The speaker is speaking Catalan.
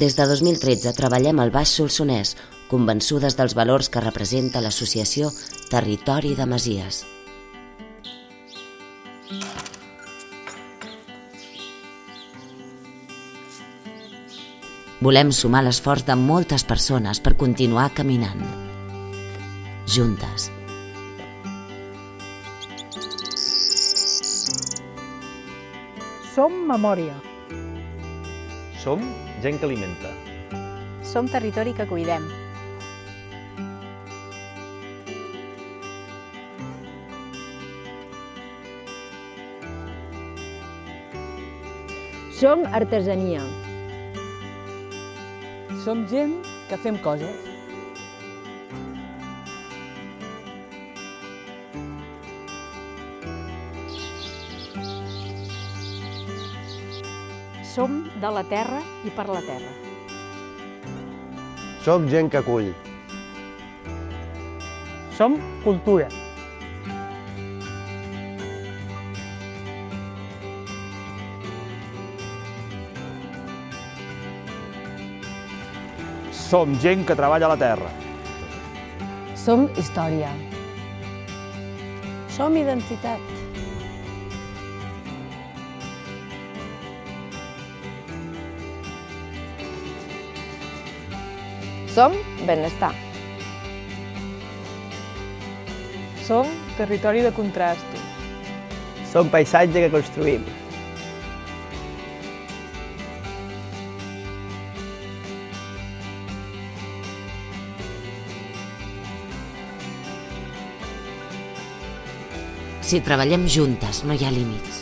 Des de 2013 treballem al Baix Solsonès, convençudes dels valors que representa l'associació Territori de Masies. Volem sumar l'esforç de moltes persones per continuar caminant. Juntes. Som memòria. Som gent que alimenta. Som territori que cuidem. Som artesania. Som gent que fem coses. Som de la terra i per la terra. Som gent que acull. Som cultura. Som gent que treballa a la terra. Som història. Som identitat. Som benestar. Som territori de contrastos. Som paisatge que construïm. Si treballem juntes, no hi ha límits.